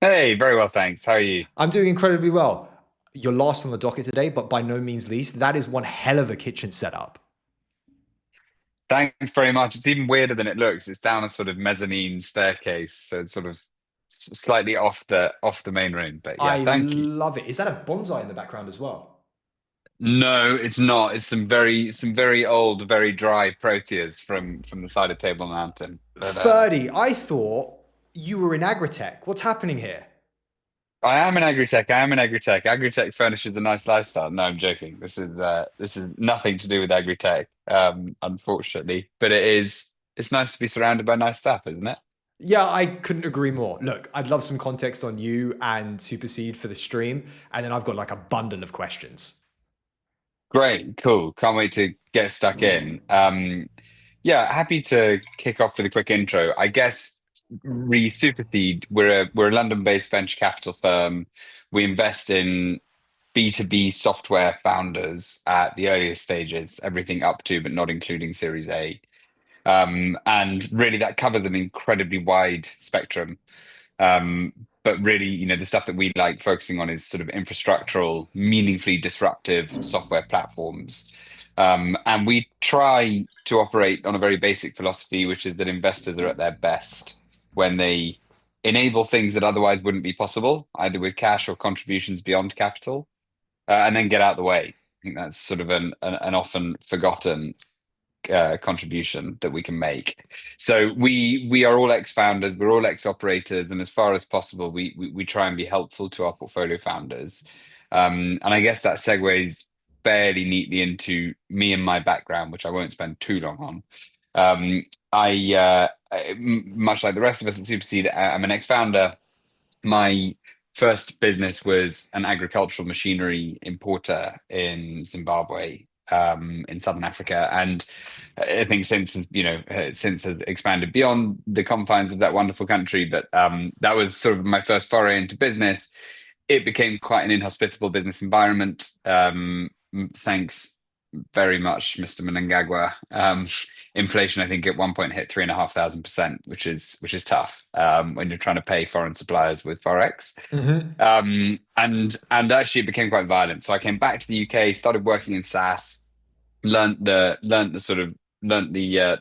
Hey, very well, thanks. How are you? I'm doing incredibly well. You're last on the docket today, but by no means least, that is one hell of a kitchen setup. Thanks very much. It's even weirder than it looks. It's down a sort of mezzanine staircase, so it's sort of slightly off the main room. But yeah, I thank you. love it. Is that a bonsai in the background as well? No, it's not. It's some very old, very dry proteas from the side of Table Mountain. But Ferdy, I thought you were in AgriTech. What's happening here? I am an AgriTech. I am an AgriTech. AgriTech furnishes a nice lifestyle. No, I'm joking. This is nothing to do with AgriTech, unfortunately. But it's nice to be surrounded by nice stuff, isn't it? Yeah, I couldn't agree more. Look, I'd love some context on you and SuperSeed for the stream, and then I've got like a bundle of questions. Great, cool. Can't wait to get stuck in. Yeah, happy to kick off with a quick intro. I guess re Superseed, we're a London-based venture capital firm. We invest in B2B software founders at the earliest stages, everything up to but not including Series A. And really that covers an incredibly wide spectrum. Um, but really, the stuff that we like focusing on is sort of infrastructural, meaningfully disruptive software platforms. And we try to operate on a very basic philosophy, which is that investors are at their best when they enable things that otherwise wouldn't be possible, either with cash or contributions beyond capital, and then get out the way. I think that's sort of an often forgotten contribution that we can make. So we are all ex-founders, we're all ex-operators, and as far as possible, we try and be helpful to our portfolio founders. And I guess that segues fairly neatly into me and my background, which I won't spend too long on. Much like the rest of us at Superseed, I'm an ex-founder. My first business was an agricultural machinery importer in Zimbabwe, in Southern Africa, and I think since has expanded beyond the confines of that wonderful country. But that was sort of my first foray into business. It became quite an inhospitable business environment. Thanks very much, Mr. Mnangagwa. Inflation, I think, at one point hit 3,500%, which is tough when you're trying to pay foreign suppliers with forex. Hmm. And actually, it became quite violent. So I came back to the UK, started working in SaaS, learned the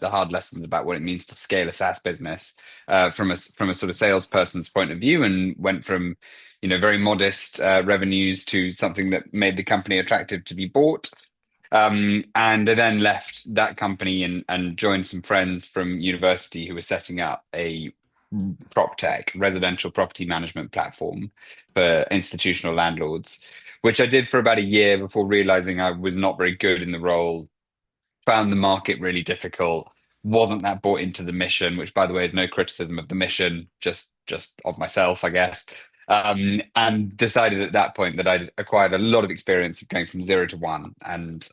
hard lessons about what it means to scale a SaaS business from a sort of salesperson's point of view, and went from very modest revenues to something that made the company attractive to be bought. And I then left that company and joined some friends from university who were setting up a proptech, residential property management platform for institutional landlords, which I did for about a year before realizing I was not very good in the role, found the market really difficult, wasn't that bought into the mission, which by the way is no criticism of the mission, just of myself, I guess. And decided at that point that I'd acquired a lot of experience of going from zero to one, and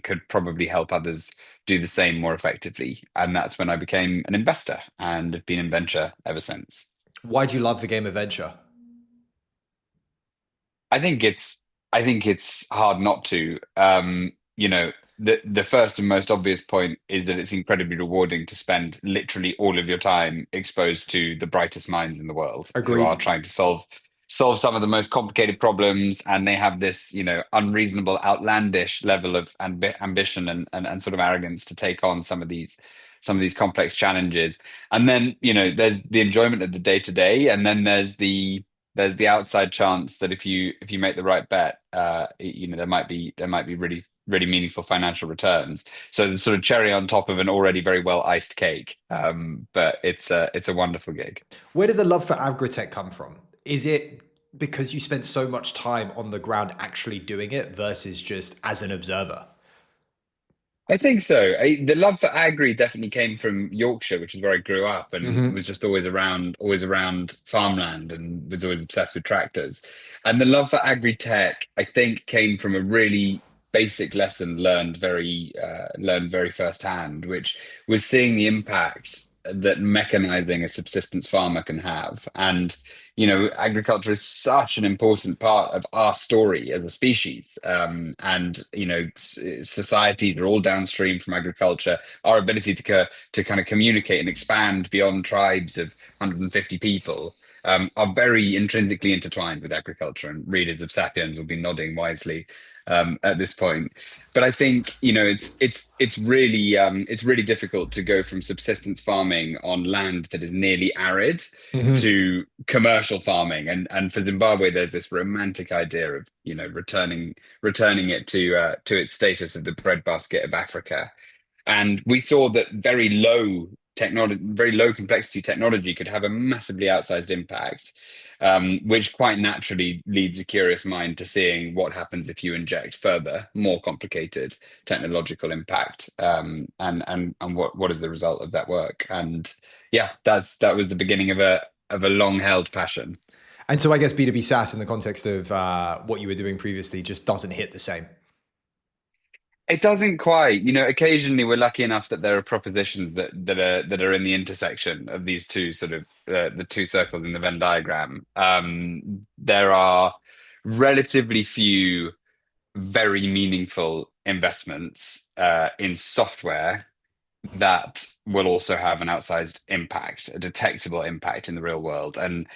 could probably help others do the same more effectively. And that's when I became an investor and have been in venture ever since. Why do you love the game of venture? I think it's I think it's hard not to. The first and most obvious point is that it's incredibly rewarding to spend literally all of your time exposed to the brightest minds in the world who are Agreed. trying to solve some of the most complicated problems, and they have this, unreasonable, outlandish level of ambition and sort of arrogance to take on some of these complex challenges. And then, there's the enjoyment of the day to day, and then there's the outside chance that if you make the right bet, there might be really really meaningful financial returns. So the sort of cherry on top of an already very well iced cake. But it's a wonderful gig. Where did the love for agritech come from? Is it because you spent so much time on the ground actually doing it versus just as an observer? I think so. The love for agri definitely came from Yorkshire, which is where I grew up, and Hmm. was just always around farmland, and was always obsessed with tractors. And the love for agri-tech, I think, came from a really basic lesson learned very firsthand, which was seeing the impact. that mechanizing a subsistence farmer can have. And, you know, agriculture is such an important part of our story as a species. And, you know, societies are all downstream from agriculture. Our ability to kind of communicate and expand beyond tribes of 150 people are very intrinsically intertwined with agriculture. And readers of Sapiens will be nodding wisely at this point. But I think, you know, it's really difficult to go from subsistence farming on land that is nearly arid Hmm. to commercial farming. And for Zimbabwe, there's this romantic idea of, you know, returning it to its status of the breadbasket of Africa. And we saw that very low complexity technology could have a massively outsized impact, which quite naturally leads a curious mind to seeing what happens if you inject further, more complicated technological impact, and what is the result of that work. And yeah, that was the beginning of a long held passion. And so I guess B2B SaaS in the context of what you were doing previously just doesn't hit the same. It doesn't quite, you know, occasionally we're lucky enough that there are propositions that are in the intersection of these two sort of the two circles in the Venn diagram. There are relatively few very meaningful investments in software that will also have an outsized impact, a detectable impact in the real world. And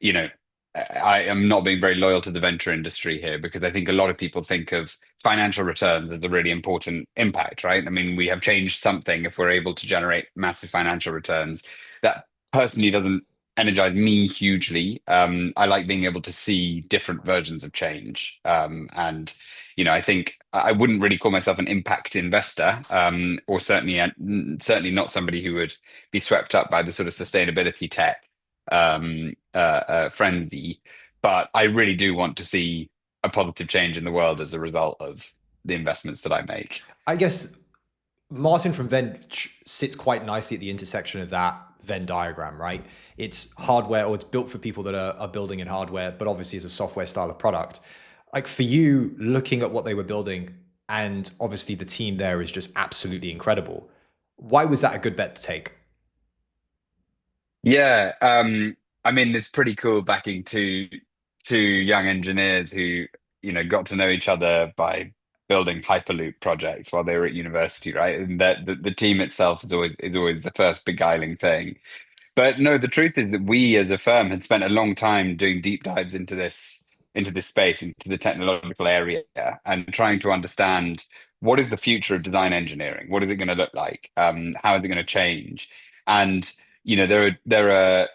you know, I am not being very loyal to the venture industry here because I think a lot of people think of financial returns as a really important impact, right? I mean, we have changed something if we're able to generate massive financial returns. That personally doesn't energize me hugely. I like being able to see different versions of change. And, you know, I think I wouldn't really call myself an impact investor, or certainly not somebody who would be swept up by the sort of sustainability tech friendly, but I really do want to see a positive change in the world as a result of the investments that I make. I guess Martin from Venture sits quite nicely at the intersection of that Venn diagram, right? It's hardware, or it's built for people that are building in hardware, but obviously it's a software style of product. Like for you, looking at what they were building, and obviously the team there is just absolutely incredible. Why was that a good bet to take? Yeah, I mean, it's pretty cool backing two young engineers who, you know, got to know each other by building Hyperloop projects while they were at university, right? And that the team itself is always the first beguiling thing. But no, the truth is that we as a firm had spent a long time doing deep dives into this space, into the technological area, and trying to understand what is the future of design engineering? What is it going to look like? How is it going to change? And you know, there are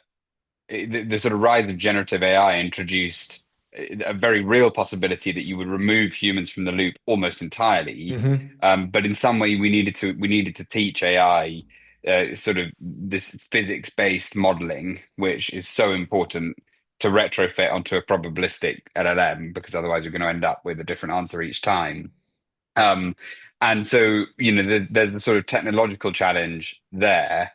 the sort of rise of generative AI introduced a very real possibility that you would remove humans from the loop almost entirely. Hmm. But in some way, we needed to teach AI sort of this physics-based modeling, which is so important to retrofit onto a probabilistic LLM, because otherwise you're going to end up with a different answer each time. Um, and so, you know, there's the sort of technological challenge there,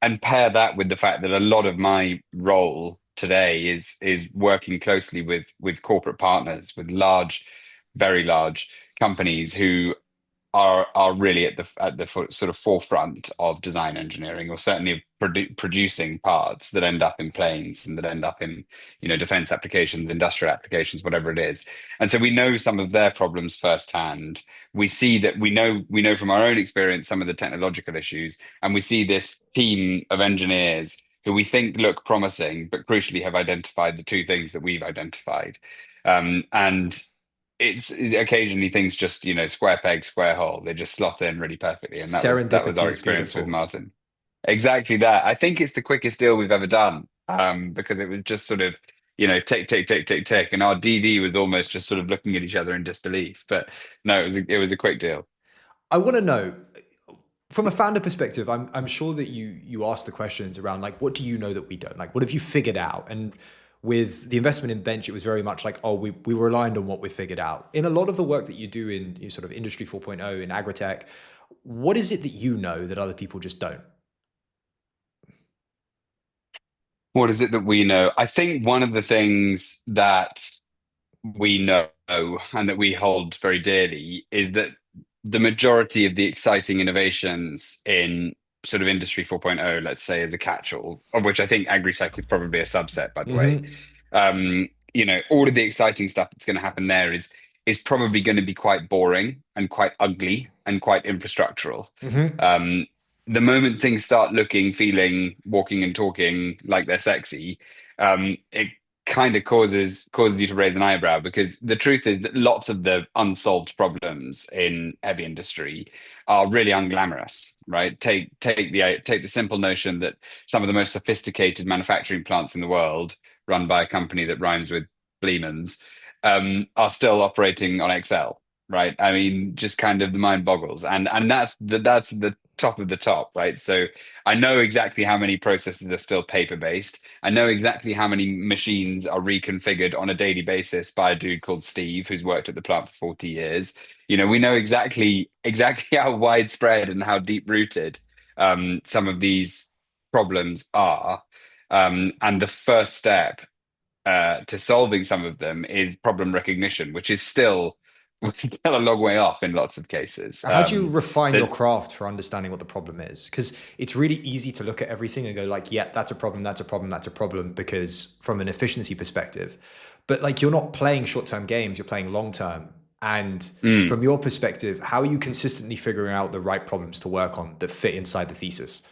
and pair that with the fact that a lot of my role today is working closely with corporate partners, with very large companies who are really at the sort of forefront of design engineering, or certainly of producing parts that end up in planes and that end up in, you know, defense applications, industrial applications, whatever it is. And so we know some of their problems firsthand. We know from our own experience some of the technological issues, and we see this team of engineers who we think look promising, but crucially have identified the two things that we've identified. And it's occasionally things just, you know, square peg, square hole. They just slot in really perfectly. And that was Serendipity our is experience with beautiful. Martin. Exactly that. I think it's the quickest deal we've ever done. Because it was just sort of, you know, tick, tick, tick, tick, tick. And our DD was almost just sort of looking at each other in disbelief. But no, it was a quick deal. I want to know from a founder perspective. I'm sure that you ask the questions around like, what do you know that we don't? Like, what have you figured out? And with the investment in Bench, it was very much like, oh, we were aligned on what we figured out. In a lot of the work that you do in sort of Industry 4.0 in AgriTech, what is it that you know that other people just don't? What is it that we know? I think one of the things that we know and that we hold very dearly is that the majority of the exciting innovations in sort of industry 4.0, let's say, as a catch-all, of which I think AgriTech is probably a subset, by the way. Hmm. All of the exciting stuff that's going to happen there is probably going to be quite boring and quite ugly and quite infrastructural. Hmm. Um, the moment things start looking, feeling, walking, and talking like they're sexy, it kind of causes you to raise an eyebrow, because the truth is that lots of the unsolved problems in heavy industry are really unglamorous, right? Take the simple notion that some of the most sophisticated manufacturing plants in the world, run by a company that rhymes with Blemans, are still operating on Excel, right? I mean, just kind of the mind boggles, and that's the top of the top, right? So I know exactly how many processes are still paper based. I know exactly how many machines are reconfigured on a daily basis by a dude called Steve, who's worked at the plant for 40 years. We know exactly how widespread and how deep rooted some of these problems are. And the first step to solving some of them is problem recognition, which is still a long way off in lots of cases. How do you refine your That craft for understanding what the problem is? Because it's really easy to look at everything and go like, yeah, that's a problem, that's a problem, that's a problem, because from an efficiency perspective. But like you're not playing short-term games, you're playing long-term. And mm, from your perspective, how are you consistently figuring out the right problems to work on that fit inside the thesis?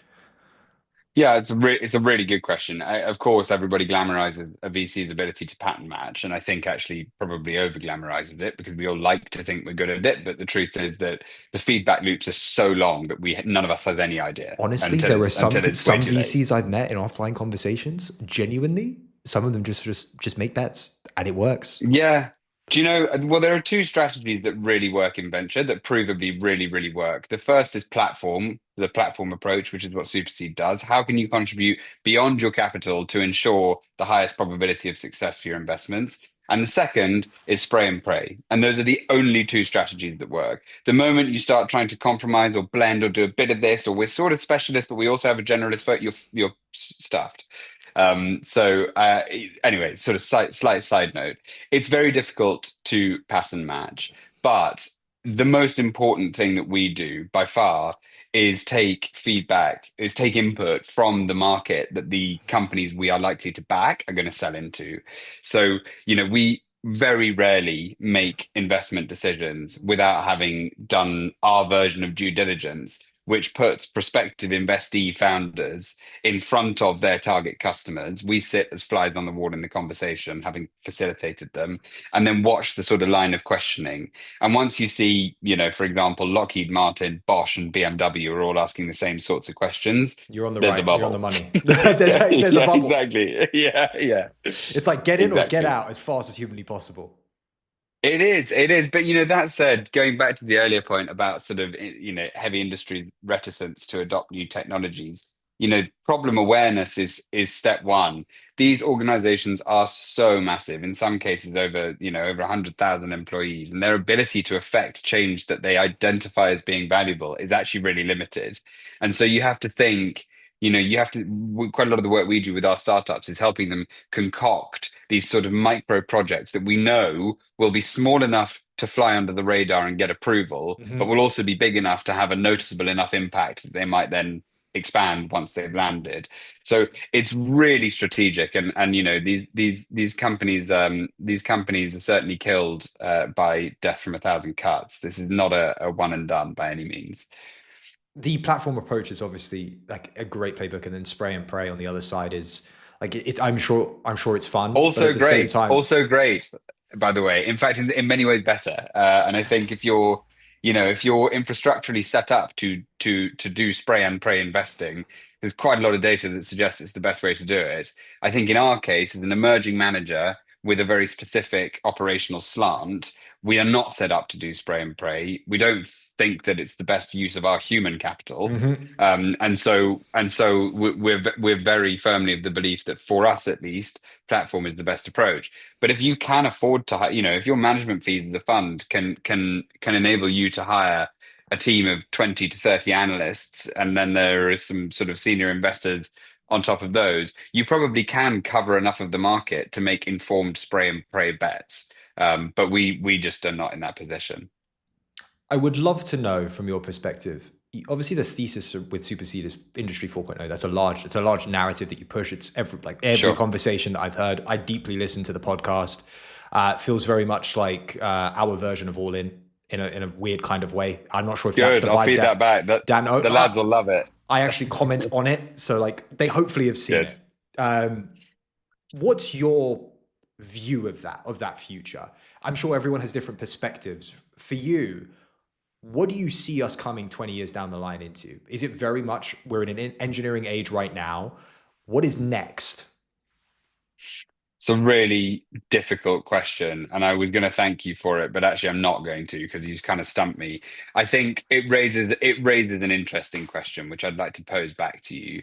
yeah, it's a really good question. Of course, everybody glamorizes a VC's ability to pattern match, and I think actually probably over glamorizes it because we all like to think we're good at it. But the truth is that the feedback loops are so long that we none of us has any idea Honestly, until there are it's way some too late. VCs I've met in offline conversations. Genuinely, some of them just make bets and it works. Yeah. Do you know? Well, there are two strategies that really work in venture that provably really, really work. The first is the platform approach, which is what SuperSeed does. How can you contribute beyond your capital to ensure the highest probability of success for your investments? And the second is spray and pray. And those are the only two strategies that work. The moment you start trying to compromise or blend or do a bit of this, or we're sort of specialists, but we also have a generalist vote, you're stuffed. So anyway, sort of slight side note, it's very difficult to pattern match, but the most important thing that we do by far is take input from the market that the companies we are likely to back are going to sell into. So, we very rarely make investment decisions without having done our version of due diligence, which puts prospective investee founders in front of their target customers. We sit as flies on the wall in the conversation, having facilitated them, and then watch the sort of line of questioning. And once you see, for example, Lockheed Martin, Bosch, and BMW are all asking the same sorts of questions, You're on the there's a right. You're on the bubble. money. Yeah, There's a yeah, bubble. exactly. Yeah, yeah, It's like get in or get exactly. out as fast as humanly possible. It is. But that said, going back to the earlier point about sort of heavy industry reticence to adopt new technologies, problem awareness is step one. These organizations are so massive, in some cases over 100,000 employees, and their ability to affect change that they identify as being valuable is actually really limited. And so you have to think. Quite a lot of the work we do with our startups is helping them concoct these sort of micro projects that we know will be small enough to fly under the radar and get approval, but will Hmm. also be big enough to have a noticeable enough impact that they might then expand once they've landed. So it's really strategic, and these companies are certainly killed by death from a thousand cuts. This is not a one and done by any means. The platform approach is obviously like a great playbook, and then spray and pray on the other side is like I'm sure it's fun, but at the same time, Also great, by the way. In fact, in many ways better. And I think if you're infrastructurally set up to do spray and pray investing, there's quite a lot of data that suggests it's the best way to do it. I think in our case, as an emerging manager with a very specific operational slant, we are not set up to do spray and pray. We don't think that it's the best use of our human capital. mhm. We're very firmly of the belief that for us at least, platform is the best approach. But if you can afford to hire, if your management fees of the fund can enable you to hire a team of 20 to 30 analysts, and then there is some sort of senior investors on top of those, you probably can cover enough of the market to make informed spray and pray bets. But we just are not in that position. I would love to know from your perspective. obviously the thesis with SuperSeed is Industry 4.0. It's a large narrative that you push. It's every Sure. conversation that I've heard. I deeply listen to the podcast. It feels very much like our version of All in a weird kind of way. I'm not sure if that's the Good. I'll vibe feed that that back. Dan. The lads will love it. I actually comment on it, so like they hopefully have seen Good. it. What's your view of that future? I'm sure everyone has different perspectives. For you, what do you see us coming 20 years down the line into? Is it very much we're in an engineering age right now? What is next? It's a really difficult question, and I was going to thank you for it, but actually I'm not going to because you kind of stumped me. I think it raises an interesting question, which I'd like to pose back to you,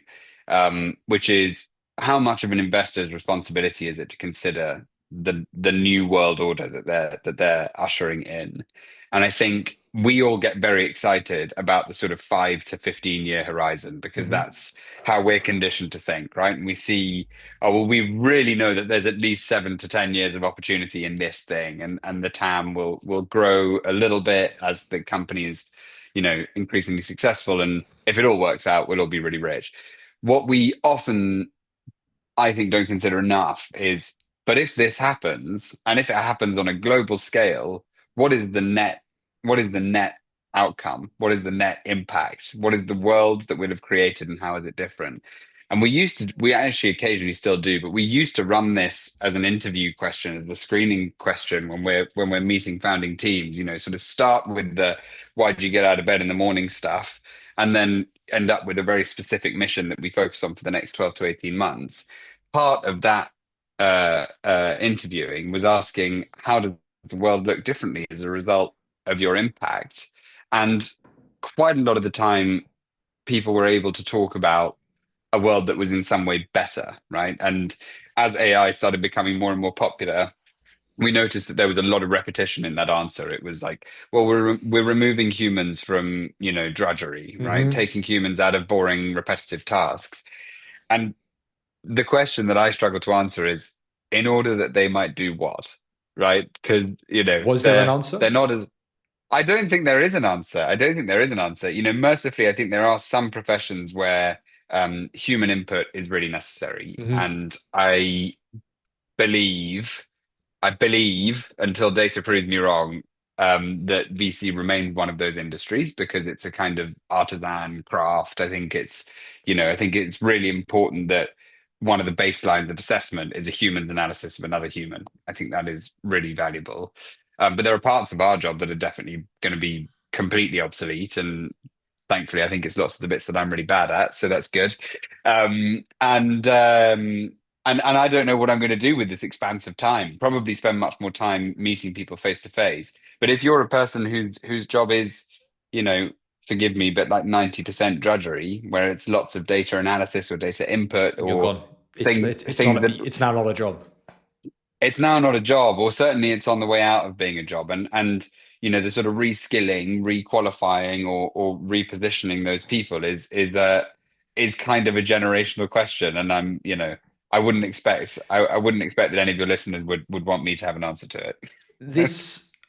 which is how much of an investor's responsibility is it to consider the new world order that they're ushering in? And I think we all get very excited about the sort of 5 to 15 year horizon because Mm-hmm. that's how we're conditioned to think, right? And we see, oh well, we really know that there's at least 7 to 10 years of opportunity in this thing, and the TAM will grow a little bit as the company is, increasingly successful. And if it all works out, we'll all be really rich. What we often, I think, don't consider enough is, but if this happens, and if it happens on a global scale, what is the net? What is the net outcome? What is the net impact? What is the world that we'll have created, and how is it different? And we actually occasionally still do, but we used to run this as an interview question, as a screening question when we're meeting founding teams. Sort of start with the why did you get out of bed in the morning stuff, and then end up with a very specific mission that we focus on for the next 12 to 18 months. Part of that interviewing was asking, how does the world look differently as a result of your impact? And quite a lot of the time, people were able to talk about a world that was in some way better, right? And as AI started becoming more and more popular, we noticed that there was a lot of repetition in that answer. It was like, well, we're removing humans from, drudgery, right? Mm-hmm. Taking humans out of boring, repetitive tasks. And the question that I struggle to answer is, in order that they might do what, right? Because Was there an they're answer? not as. I don't think there is an answer. I don't think there is an answer. Mercifully, I think there are some professions where human input is really necessary, Mm-hmm. and believe I believe, until data proves me wrong, that VC remains one of those industries because it's a kind of artisan craft. I think it's really important that one of the baselines of assessment is a human's analysis of another human. I think that is really valuable. But there are parts of our job that are definitely going to be completely obsolete, and thankfully, I think it's lots of the bits that I'm really bad at, so that's good. Um, and um, and I don't know what I'm going to do with this expanse of time. Probably spend much more time meeting people face to face. But if you're a person whose job is, you know, forgive me, but like 90% drudgery, where it's lots of data analysis or data input You're or gone. It's things not. that It's now not a job. it's now not a job, or certainly it's on the way out of being a job. And the sort of reskilling, requalifying, or repositioning those people is kind of a generational question. And I wouldn't expect that any of your listeners would want me to have an answer to it.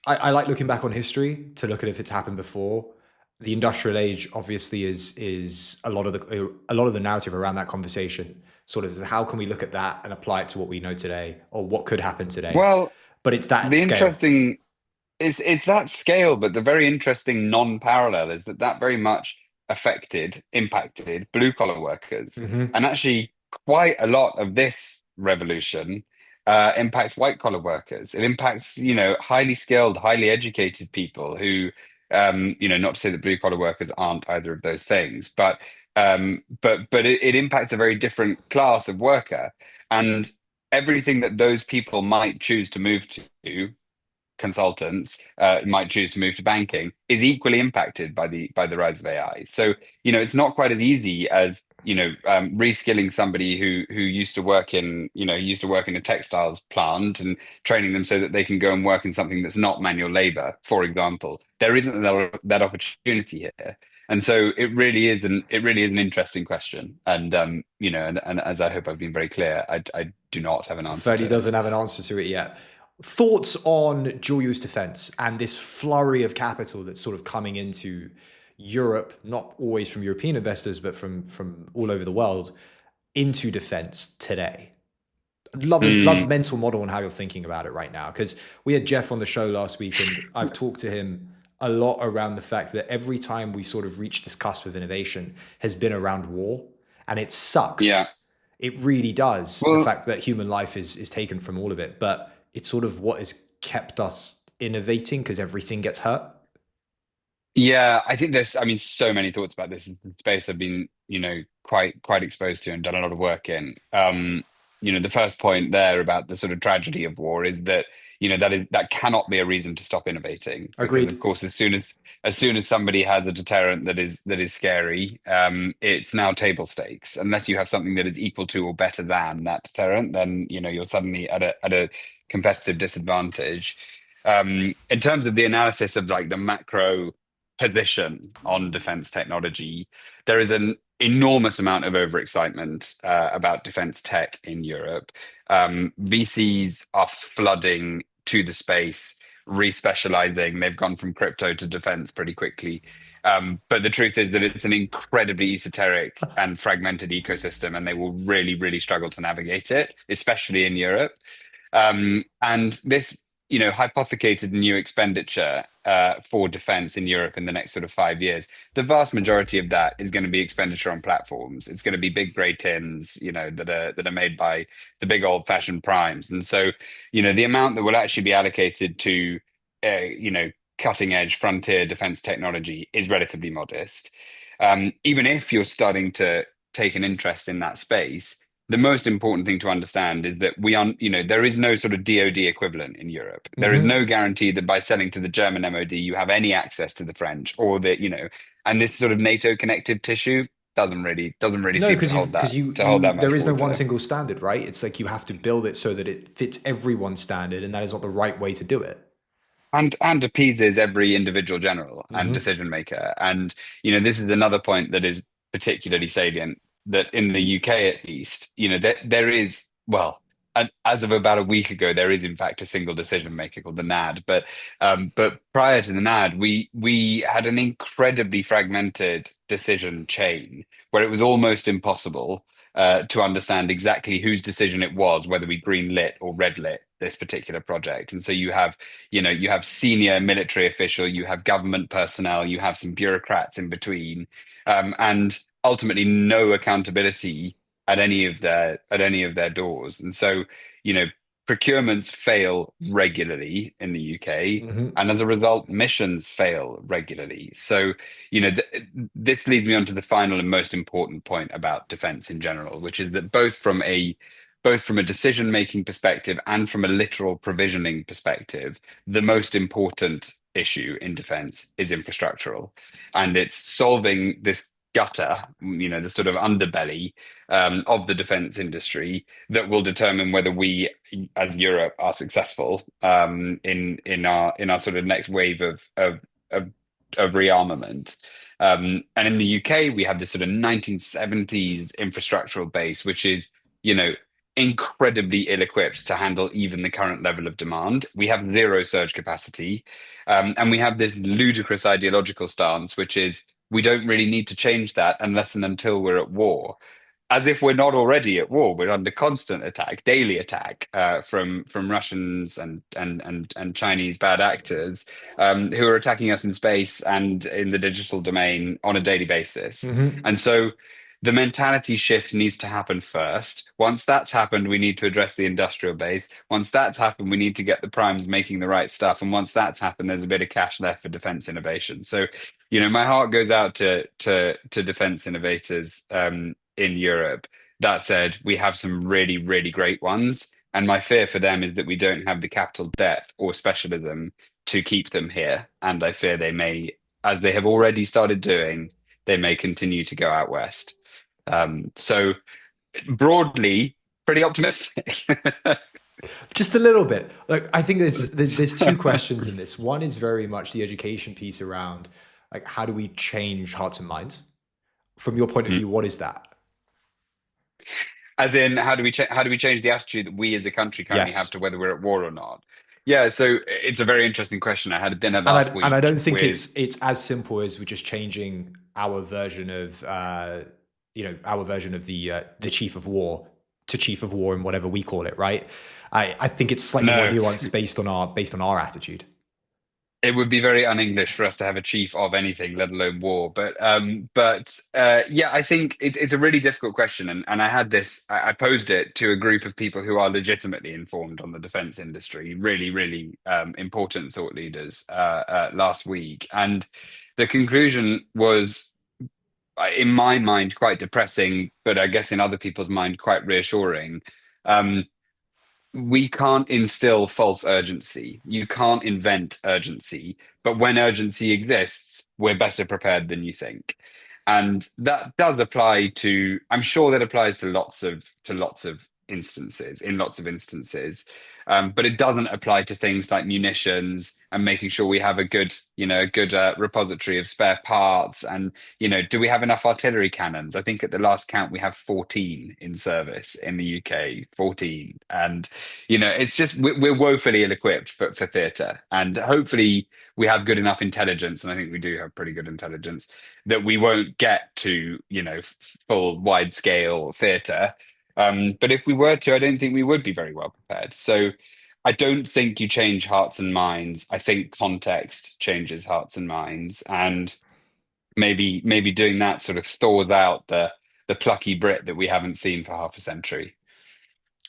I like looking back on history to look at if it's happened before. The industrial age obviously is a lot of the narrative around that conversation sort of is how can we look at that and apply it to what we know today or what could happen today. Well, But it's that the scale. interesting it's that scale, but the very interesting non-parallel is that very much impacted blue collar workers, Hmm. and actually quite a lot of this revolution impacts white collar workers. It impacts highly skilled, highly educated people who not to say that blue collar workers aren't either of those things, but it impacts a very different class of worker, and everything that those people might choose to move to, consultants might choose to move to banking, is equally impacted by the rise of AI. So it's not quite as easy as reskilling somebody who used to work in a textiles plant and training them so that they can go and work in something that's not manual labor, for example. There isn't that opportunity here. And so it really is an interesting question. And as I hope I've been very clear, I do not have an answer Ferdy to doesn't it. have an answer to it yet. Thoughts on dual use defense and this flurry of capital that's sort of coming into Europe, not always from European investors, but from all over the world, into defense today? Love Mm, mental model on how you're thinking about it right now. Because we had Jeff on the show last week, and I've talked to him a lot around the fact that every time we sort of reach this cusp of innovation has been around war, and it yeah. sucks. It really does. The Well, fact that human life is taken from all of it, but it's sort of what has kept us innovating because everything gets hurt. yeah, I think there's, I mean, so many thoughts about this. It's a space I've been, quite exposed to and done a lot of work in. The first point there about the sort of tragedy of war is that, that cannot be a reason to stop innovating, because Agreed. of course, as soon as somebody has a deterrent that is scary, it's now table stakes. Unless you have something that is equal to or better than that deterrent, then, you're suddenly at a competitive disadvantage. In terms of the analysis of like the macro position on defense technology, there is an enormous amount of overexcitement about defense tech in Europe. VCs are flooding to the space, respecializing. They've gone from crypto to defense pretty quickly. But the truth is that it's an incredibly esoteric and fragmented ecosystem, and they will really, really struggle to navigate it, especially in Europe. And this, hypothecated new expenditure for defense in Europe in the next sort of 5 years, the vast majority of that is going to be expenditure on platforms. It's going to be big grey tins, that are made by the big old-fashioned primes. And so, the amount that will actually be allocated to, cutting edge frontier defense technology is relatively modest. Even if you're starting to take an interest in that space, the most important thing to understand is that there is no sort of DoD equivalent in Europe. There is Mm-hmm. no guarantee that by selling to the German MOD, you have any access to the French, or that, and this sort of NATO connective tissue doesn't really No, seem to because hold that you to hold that there much is no one water. single standard, right? It's like you have to build it so that it fits everyone's standard, and that is not the right way to do it. And appeases every individual general and Mm-hmm. decision maker. And this is another point that is particularly salient, that in the UK at least, there is, well, and as of about a week ago, there is in fact a single decision maker called the NAD. But prior to the NAD, we had an incredibly fragmented decision chain where it was almost impossible to understand exactly whose decision it was, whether we green lit or red lit this particular project. And so you have senior military official, you have government personnel, you have some bureaucrats in between, and ultimately no accountability at any of their doors. And so, you know, procurements fail regularly in the UK. Mm-hmm. And as a result, missions fail regularly. So, this leads me on to the final and most important point about defense in general, which is that both from a decision making perspective and from a literal provisioning perspective, the most important issue in defense is infrastructural. And it's solving this gutter, the sort of underbelly of the defense industry that will determine whether we, as Europe, are successful in our sort of next wave of, of rearmament. And in the UK, we have this sort of 1970s infrastructural base, which is, you know, incredibly ill-equipped to handle even the current level of demand. We have zero surge capacity, and we have this ludicrous ideological stance, which is we don't really need to change that unless and until we're at war. As if we're not already at war. We're under constant attack, daily attack from Russians and Chinese bad actors who are attacking us in space and in the digital domain on a daily basis. Mm-hmm. And so the mentality shift needs to happen first. Once that's happened, we need to address the industrial base. Once that's happened, we need to get the primes making the right stuff. And once that's happened, there's a bit of cash left for defense innovation. So, my heart goes out to defense innovators in Europe. That said, we have some really, really great ones. And my fear for them is that we don't have the capital depth or specialism to keep them here. And I fear they may, as they have already started doing, they may continue to go out west. So broadly, pretty optimistic. Just a little bit. Like I think there's two questions in this. One is very much the education piece around like how do we change hearts and minds? From your point of view, what is that? As in, how do we change the attitude that we as a country currently have Yes. to whether we're at war or not? Yeah, so it's a very interesting question. I had a dinner And last I week don't think with it's as simple as we're just changing our version of our version of the chief of war to chief of war and whatever we call it, right? I think it's slightly more no, nuanced based on our attitude. it would be very un-English for us to have a chief of anything, let alone war. Yeah, I think it's a really difficult question, and I had this. I posed it to a group of people who are legitimately informed on the defense industry, really, really important thought leaders last week, and the conclusion was, in my mind, quite depressing, but I guess in other people's mind, quite reassuring. Um, we can't instill false urgency. You can't invent urgency. But when urgency exists, we're better prepared than you think. And that does apply to, I'm sure that applies to lots of instances, in lots of instances. But it doesn't apply to things like munitions and making sure we have a good, a good repository of spare parts. And, do we have enough artillery cannons? I think at the last count we have 14 in service in the UK, 14. And it's just we're woefully ill-equipped for theatre, and hopefully we have good enough intelligence, and I think we do have pretty good intelligence, that we won't get to full wide-scale theatre. But if we were to, I don't think we would be very well prepared. So I don't think you change hearts and minds. I think context changes hearts and minds, and maybe doing that sort of thaws out the plucky Brit that we haven't seen for half a century.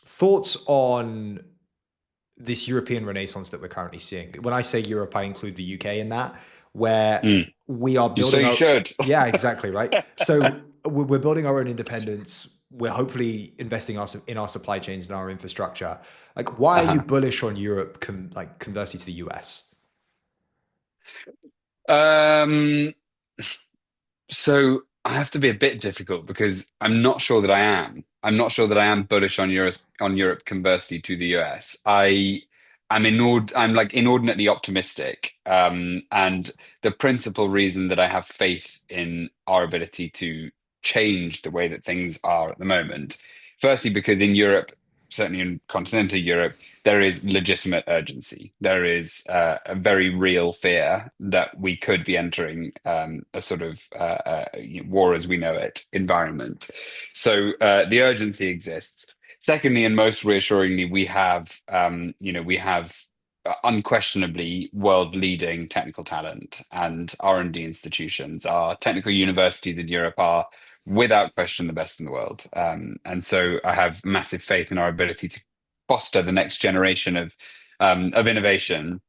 Thoughts on this European renaissance that we're currently seeing? When I say Europe, I include the UK in that, where Mm. we are So building you our, should. yeah, exactly, right? So we're building our own independence. We're hopefully investing in our supply chains and our infrastructure. Like, why are you Uh-huh. bullish on Europe, conversely to the US? Um, so I have to be a bit difficult because I'm not sure that I am. I'm not sure that I am bullish on Europe conversely to the US. I'm like inordinately optimistic. And the principal reason that I have faith in our ability to change the way that things are at the moment, firstly, because in Europe, certainly in continental Europe, there is legitimate urgency. There is a very real fear that we could be entering a sort of war as we know it environment. So the urgency exists. Secondly, and most reassuringly, we have unquestionably world-leading technical talent, and R&D institutions. Our technical universities in Europe are without question the best in the world. And so I have massive faith in our ability to foster the next generation of innovation.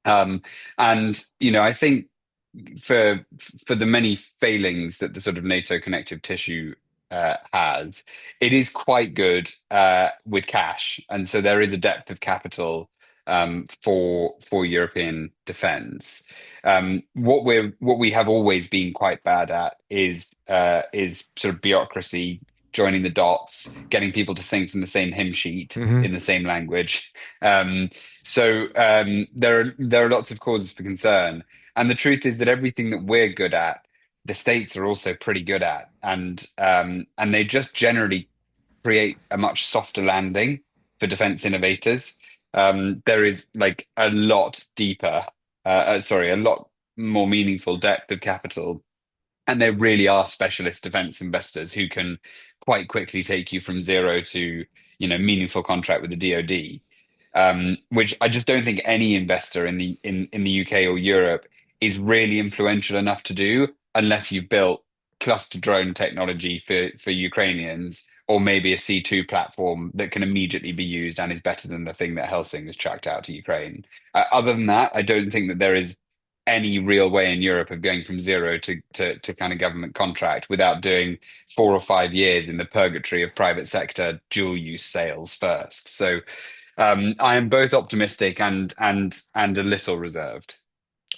Um, and I think for for the many failings that the sort of NATO connective tissue has, it is quite good with cash, and so there is a depth of capital for European defence. What we have always been quite bad at is sort of bureaucracy, joining the dots, getting people to sing from the same hymn sheet in the same language. Um, there are lots of causes for concern. And the truth is that everything that we're good at, the States are also pretty good at, and they just generally create a much softer landing for defense innovators. There is like a lot deeper, a lot more meaningful depth of capital, and there really are specialist defense investors who can quite quickly take you from zero to meaningful contract with the DoD, which I just don't think any investor in the UK or Europe is really influential enough to do unless you've built cluster drone technology for Ukrainians, or maybe a C2 platform that can immediately be used and is better than the thing that Helsing has chucked out to Ukraine. Other than that, I don't think that there is any real way in Europe of going from zero to kind of government contract without doing 4 or 5 years in the purgatory of private sector dual use sales first. So I am both optimistic and a little reserved.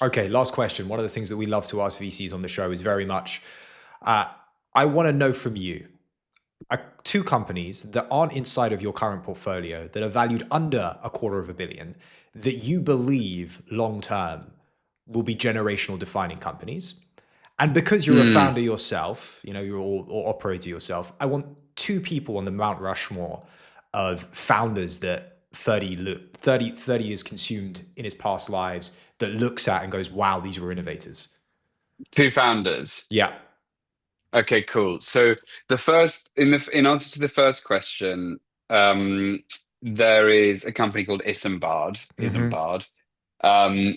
Okay, last question. One of the things that we love to ask VCs on the show is very much, uh, I want to know from you, two companies that aren't inside of your current portfolio that are valued under $250 million that you believe long term will be generational defining companies. And because you're a Mm, founder yourself, you're all or operator yourself, I want two people on the Mount Rushmore of founders that 30 years consumed in his past lives that looks at and goes, wow, these were innovators? Two founders. Yeah. Okay, cool. So the first, in answer to the first question, there is a company called Isambard,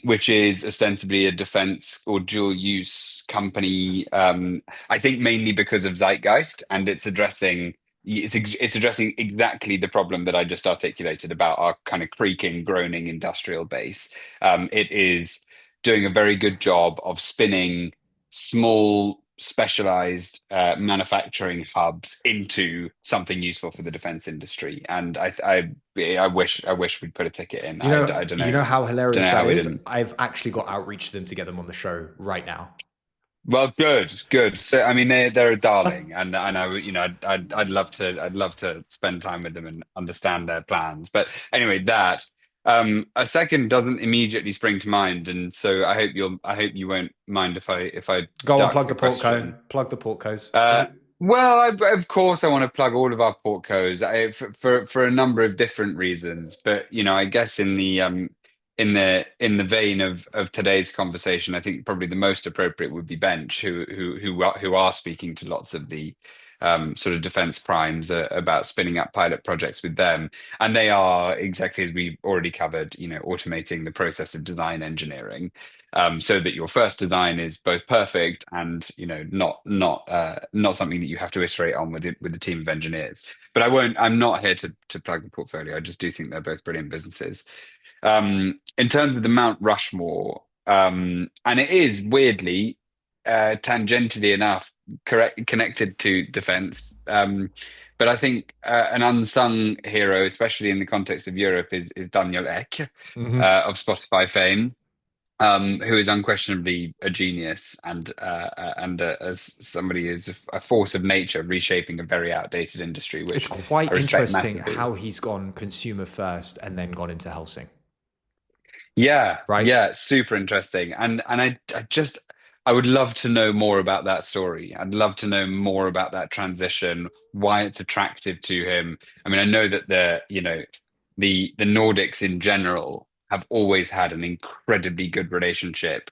which is ostensibly a defense or dual use company. I think mainly because of zeitgeist, and it's addressing exactly the problem that I just articulated about our kind of creaking, groaning industrial base. It is doing a very good job of spinning small specialized manufacturing hubs into something useful for the defense industry, and I wish we'd put a ticket in. I don't You know, know how don't hilarious know that how we is? didn't. I've actually got outreach to them to get them on the show right now. Well, good. So, I mean, they're a darling, and I, I'd love to spend time with them and understand their plans. But anyway, a second doesn't immediately spring to mind, and so I hope you won't mind if I Go on, duck plug the the portco. question. Plug the portcos. Uh, well, of course, I want to plug all of our portcos for a number of different reasons. But I guess in the vein of today's conversation, I think probably the most appropriate would be Bench, who are speaking to lots of the sort of defense primes about spinning up pilot projects with them, and they are exactly as we already covered. Automating the process of design engineering, so that your first design is both perfect and not something that you have to iterate on with a team of engineers. But I'm not here to plug the portfolio. I just do think they're both brilliant businesses. In terms of the Mount Rushmore, and it is weirdly, tangentially enough, connected to defense. But I think an unsung hero, especially in the context of Europe, is Daniel Ek, Hmm. of Spotify fame, who is unquestionably a genius and as somebody who's a force of nature reshaping a very outdated industry, It's which I quite respect interesting massively. how he's gone consumer first and then gone into housing, Yeah, right? yeah, super interesting. And I would love to know more about that story. I'd love to know more about that transition, why it's attractive to him. I mean, I know that the Nordics in general have always had an incredibly good relationship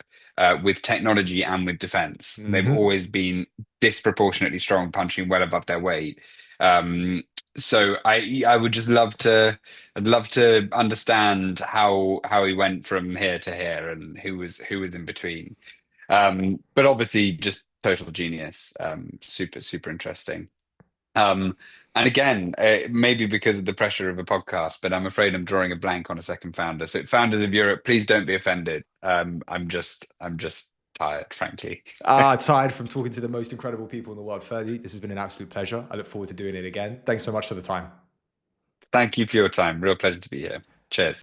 with technology and with defense. They've Hmm. always been disproportionately strong, punching well above their weight. Um, so I would just I'd love to understand how he went from here to here and who was in between. But obviously, just total genius. Super interesting. Um, and again, maybe because of the pressure of a podcast, but I'm afraid I'm drawing a blank on a second founder. So, founders of Europe, please don't be offended. I'm just tired, frankly. Tired from talking to the most incredible people in the world. Ferdy, this has been an absolute pleasure. I look forward to doing it again. Thanks so much for the time. Thank you for your time. Real pleasure to be here. Cheers.